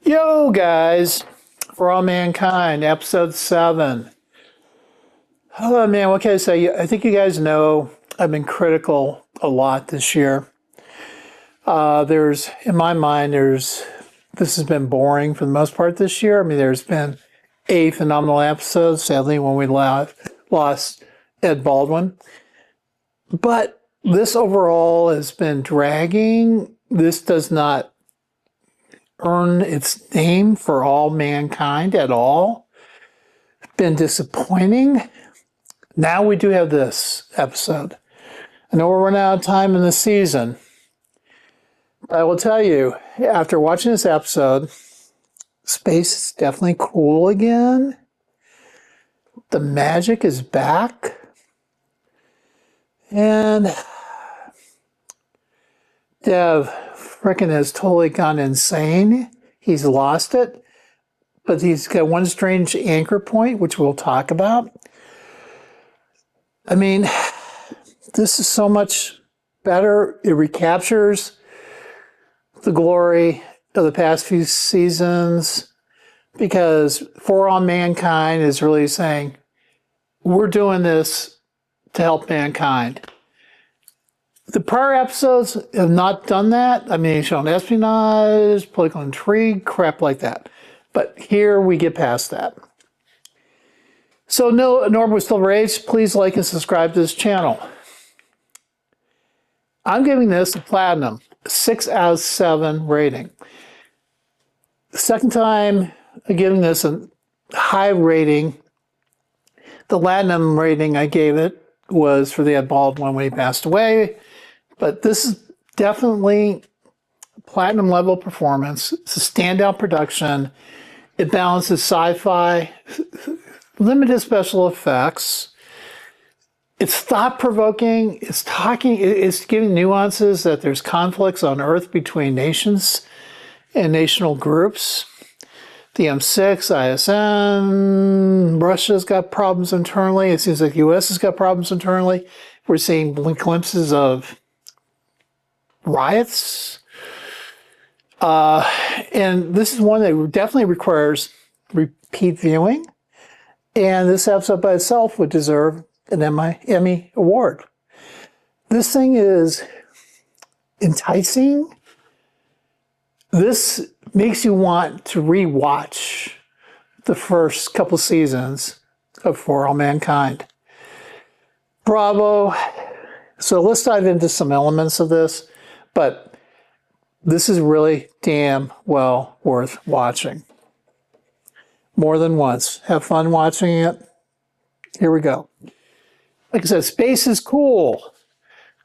Yo, guys, for all mankind, episode 7. Oh, man, what can I say? I think you guys know I've been critical a lot this year. In my mind, this has been boring for the most part this year. I mean, there's been 8 phenomenal episodes, sadly, when we lost Ed Baldwin. But this overall has been dragging. This does not earn its name for all mankind at all. It's been disappointing. Now we do have this episode. I know we're running out of time in the season. But I will tell you, after watching this episode, space is definitely cool again. The magic is back. And Dev frickin' has totally gone insane. He's lost it. But he's got one strange anchor point, which we'll talk about. I mean, this is so much better. It recaptures the glory of the past few seasons because For All Mankind is really saying, we're doing this to help mankind. The prior episodes have not done that. I mean, shown espionage, political intrigue, crap like that. But here we get past that. So, Norm was still raised. Please like and subscribe to this channel. I'm giving this a platinum, 6 out of 7 rating. The second time I'm giving this a high rating. The platinum rating I gave it was for the Ed Baldwin when he passed away. But this is definitely a platinum level performance. It's a standout production. It balances sci-fi, limited special effects. It's thought-provoking. It's giving nuances that there's conflicts on Earth between nations and national groups. The M6, ISN, Russia's got problems internally. It seems like the US has got problems internally. We're seeing glimpses of riots. And this is one that definitely requires repeat viewing. And this episode by itself would deserve an Emmy Award. This thing is enticing. This makes you want to rewatch the first couple seasons of For All Mankind. Bravo. So let's dive into some elements of this. But this is really damn well worth watching. More than once. Have fun watching it. Here we go. Like I said, space is cool.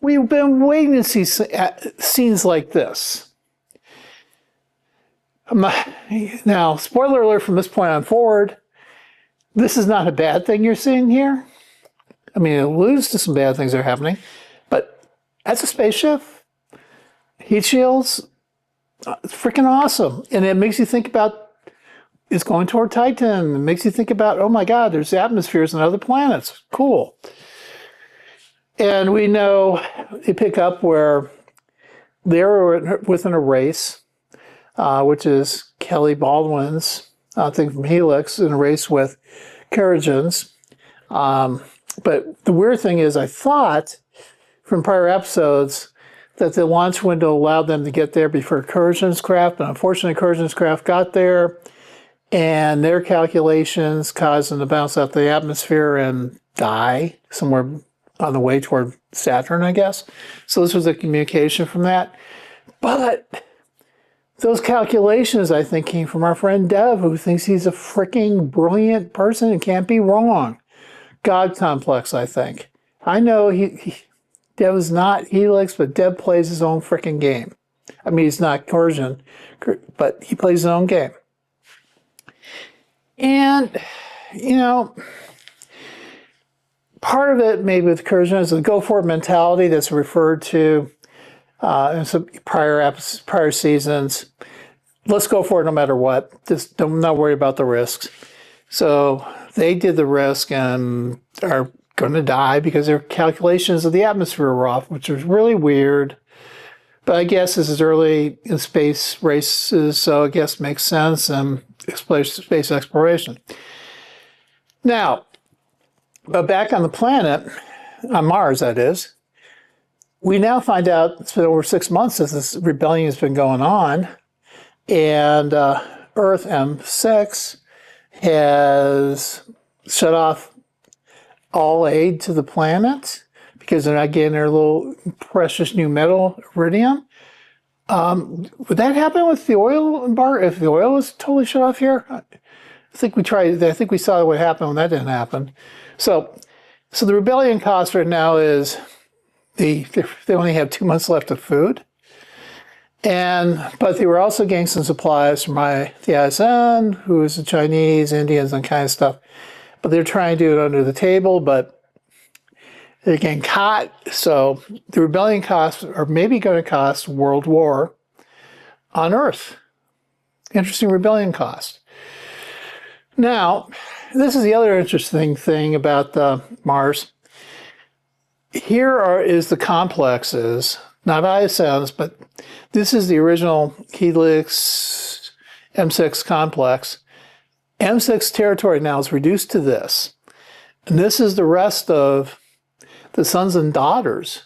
We've been waiting to see scenes like this. Now, spoiler alert from this point on forward, this is not a bad thing you're seeing here. I mean, it alludes to some bad things that are happening, but that's a spaceship. Heat shields, it's freaking awesome. And it makes you think about it's going toward Titan. It makes you think about, oh my God, there's atmospheres on other planets. Cool. And we know they pick up where they're within a race, which is Kelly Baldwin's thing from Helix, in a race with Coercions. But the weird thing is, I thought from prior episodes that the launch window allowed them to get there before Coercion's craft, but unfortunately Coercion's craft got there, and their calculations caused them to bounce out the atmosphere and die somewhere on the way toward Saturn, I guess. So this was a communication from that. But those calculations, I think, came from our friend Dev, who thinks he's a freaking brilliant person and can't be wrong. God complex, I think. I know Dev is not Helix, but Dev plays his own freaking game. I mean, he's not Coercion, but he plays his own game. And, you know, part of it, maybe with Coercion, is the go-for-it mentality that's referred to in some prior seasons. Let's go for it no matter what. Just don't not worry about the risks. So they did the risk and are going to die because their calculations of the atmosphere were off, which was really weird. But I guess this is early in space races, so I guess makes sense, and space exploration. Now, but back on the planet, on Mars that is, we now find out it's been over 6 months since this rebellion has been going on, and Earth M6 has shut off all aid to the planet because they're not getting their little precious new metal, iridium. Would that happen with the oil embargo? If the oil was totally shut off here? I think we saw what happened when that didn't happen. So the rebellion cost right now is they only have 2 months left of food. But they were also getting some supplies from the ISN, who is the Chinese, Indians, and kind of stuff. But they're trying to do it under the table, but they're getting caught. So the rebellion costs are maybe going to cost world war on Earth. Interesting rebellion cost. Now, this is the other interesting thing about Mars. Here is the complexes, not ISNs, but this is the original Helix M6 complex. M6 territory now is reduced to this. And this is the rest of the sons and daughters.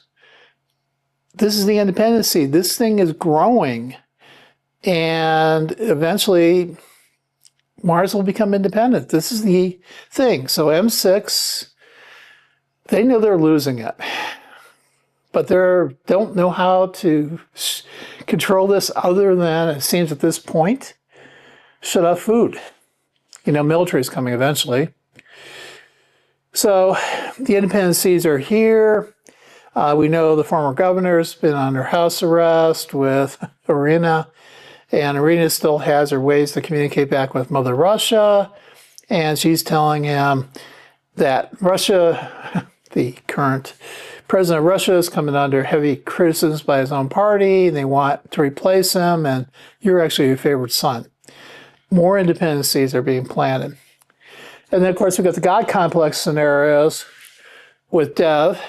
This is the independent seed. This thing is growing. And eventually, Mars will become independent. This is the thing. So M6, they know they're losing it. But they don't know how to control this other than, it seems at this point, shut off food. You know, military is coming eventually. So the independent seeds are here. We know the former governor's been under house arrest with Irina. And Irina still has her ways to communicate back with Mother Russia. And she's telling him that Russia, the current president of Russia, is coming under heavy criticisms by his own party. And they want to replace him. And you're actually your favorite son. More independencies are being planted. And then, of course, we've got the God complex scenarios with Dev.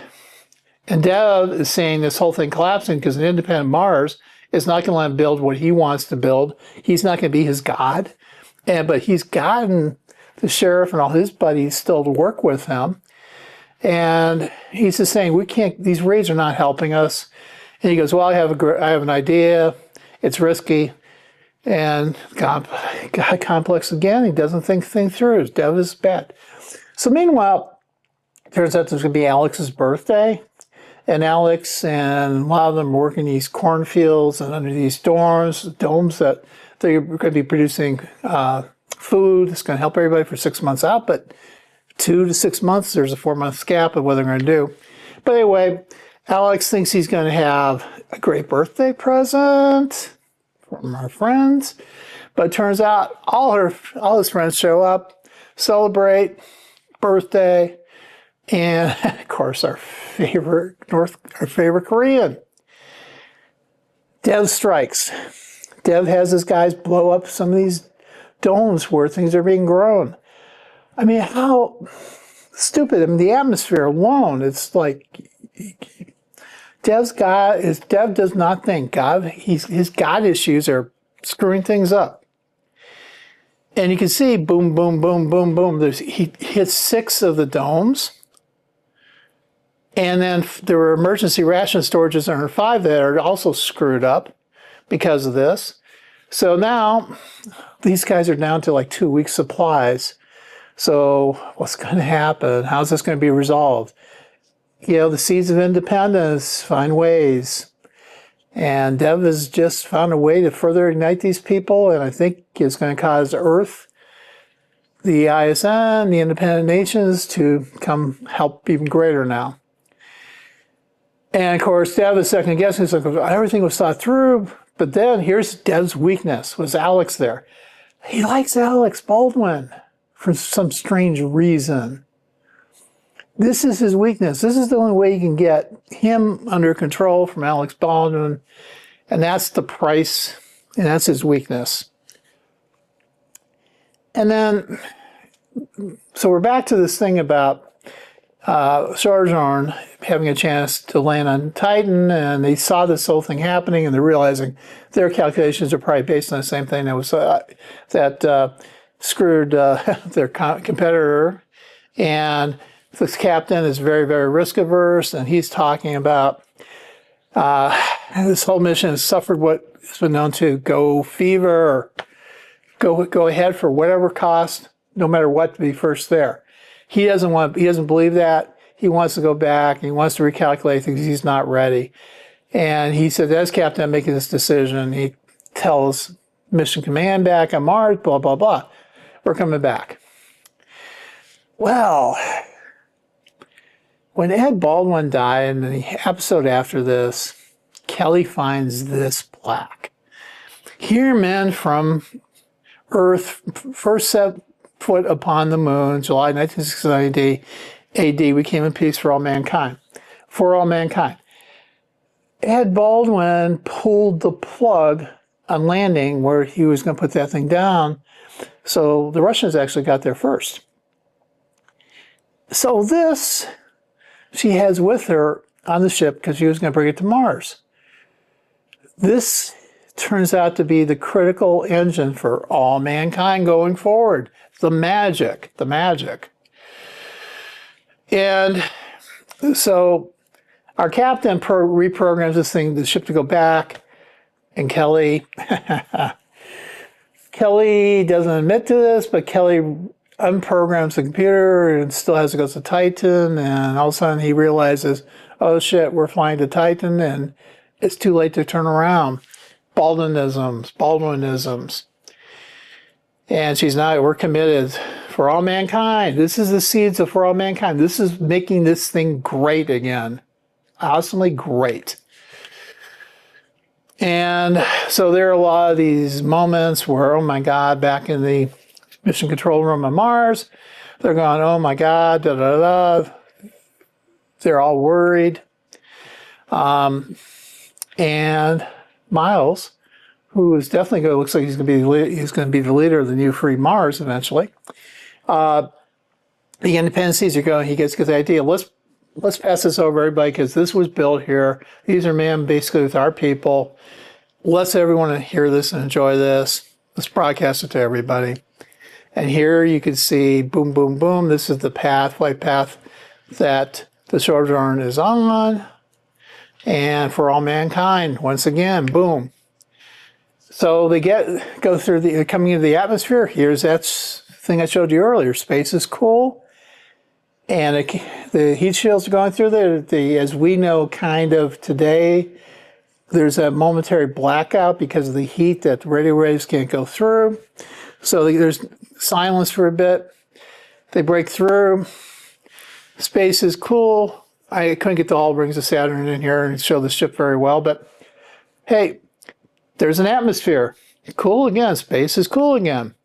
And Dev is seeing this whole thing collapsing because an independent Mars is not going to let him build what he wants to build. He's not going to be his God. But he's gotten the sheriff and all his buddies still to work with him. And he's just saying, we can't, these raids are not helping us. And he goes, well, I have an idea. It's risky. And God complex again, he doesn't think things through. His Dev is bad. So meanwhile, it turns out there's going to be Alex's birthday. And Alex and a lot of them work in these cornfields and under these domes that they're going to be producing food. It's going to help everybody for 6 months out. But 2 to 6 months, there's a 4-month gap of what they're going to do. But anyway, Alex thinks he's going to have a great birthday present from our friends, but it turns out all his friends show up, celebrate birthday, and of course our favorite Korean. Dev strikes. Dev has his guys blow up some of these domes where things are being grown. I mean, how stupid! I mean, the atmosphere alone. It's like Dev does not think his God issues are screwing things up. And you can see boom, boom, boom, boom, boom. He hits 6 of the domes. And then there were emergency ration storages under 5 that are also screwed up because of this. So now these guys are down to like 2 weeks supplies. So what's going to happen? How's this going to be resolved? You know, the seeds of independence find ways. And Dev has just found a way to further ignite these people, and I think it's going to cause Earth, the ISN, the independent nations to come help even greater now. And of course, Dev is second guessing. So everything was thought through, but then here's Dev's weakness. Was Alex there? He likes Alex Baldwin for some strange reason. This is his weakness. This is the only way you can get him under control from Alex Baldwin. And that's the price, and that's his weakness. And then, so we're back to this thing about Sojourn having a chance to land on Titan, and they saw this whole thing happening, and they're realizing their calculations are probably based on the same thing that was screwed their competitor. And this captain is very, very risk averse, and he's talking about this whole mission has suffered what has been known to go fever, or go ahead for whatever cost, no matter what, to be first there. He doesn't believe that. He wants to go back. He wants to recalculate things. He's not ready. And he said, as captain, I'm making this decision. He tells mission command back on Mars, blah, blah, blah. We're coming back. Well, when Ed Baldwin died, in the episode after this, Kelly finds this plaque. Here, men from Earth first set foot upon the moon, July 1969 AD, we came in peace for all mankind. For all mankind. Ed Baldwin pulled the plug on landing where he was going to put that thing down, so the Russians actually got there first. So this she has with her on the ship because she was going to bring it to Mars. This turns out to be the critical engine for all mankind going forward. The magic. And so our captain reprograms this thing, the ship, to go back, and Kelly doesn't admit to this, but Kelly unprograms the computer and still has to go to Titan, and all of a sudden he realizes, oh shit, we're flying to Titan and it's too late to turn around. Baldwinisms. And she's not, we're committed for all mankind. This is the seeds of for all mankind. This is making this thing great again. Awesomely great. And so there are a lot of these moments where, oh my God, back in the mission control room on Mars, they're going, oh my God, da da da. They're all worried. And Miles, who is definitely going to, looks like he's going to be the leader of the new free Mars eventually. The independencies are going, he gets the idea, let's pass this over everybody because this was built here. These are men basically with our people. Let's everyone hear this and enjoy this. Let's broadcast it to everybody. And here you can see, boom, boom, boom. This is the flight path that the Sojourn is on. And for all mankind, once again, boom. So they go through coming into the atmosphere. Here's that thing I showed you earlier. Space is cool. And the heat shields are going through there. As we know kind of today, there's a momentary blackout because of the heat that the radio waves can't go through. So there's silence for a bit. They break through. Space is cool. I couldn't get the all rings of Saturn in here and show the ship very well, but hey, there's an atmosphere. Cool again. Space is cool again.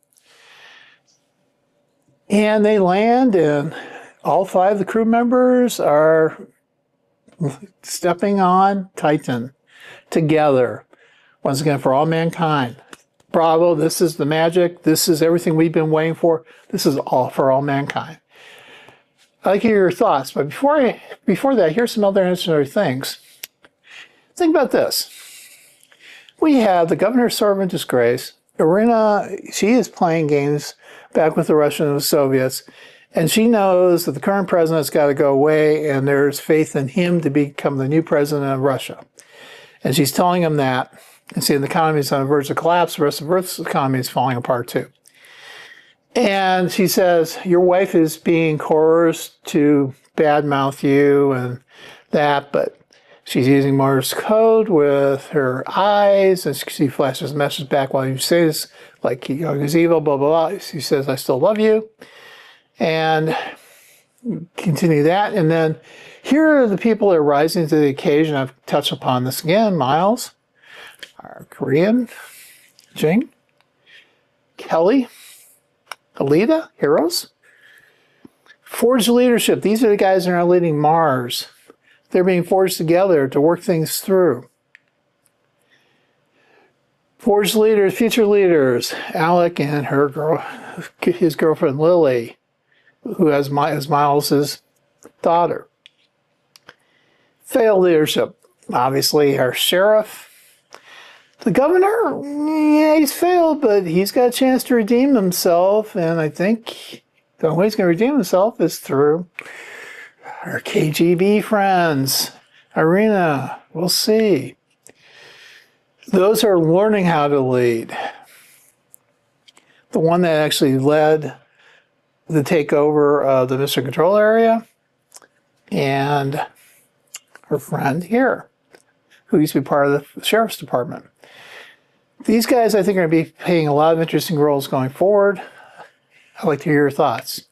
And they land, and all 5 of the crew members are stepping on Titan together. Once again, for all mankind. Bravo, this is the magic. This is everything we've been waiting for. This is all for all mankind. I'd like to hear your thoughts, but before that, here's some other ancillary things. Think about this. We have the governor servant disgrace. Irina, she is playing games back with the Russians and the Soviets, and she knows that the current president's got to go away, and there's faith in him to become the new president of Russia. And she's telling him that, and seeing the economy is on the verge of collapse, the rest of Earth's economy is falling apart too. And she says, your wife is being coerced to badmouth you and that, but she's using Morse code with her eyes, and she flashes a message back while you say this, like, you know, he's evil, blah, blah, blah. She says, I still love you. And continue that. And then here are the people that are rising to the occasion. I've touched upon this again. Miles, our Korean, Jing, Kelly, Alita, heroes. Forged leadership. These are the guys that are leading Mars. They're being forged together to work things through. Forged leaders, future leaders. Alec and his girlfriend Lily, who has Miles's daughter. Failed leadership. Obviously, our sheriff. The governor, yeah, he's failed, but he's got a chance to redeem himself, and I think the only way he's going to redeem himself is through our KGB friends. Irina, we'll see. Those are learning how to lead. The one that actually led the takeover of the mission control area, and her friend here, who used to be part of the sheriff's department. These guys, I think, are going to be playing a lot of interesting roles going forward. I'd like to hear your thoughts.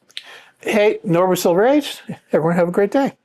Hey, Norbert Silver Age. Everyone have a great day.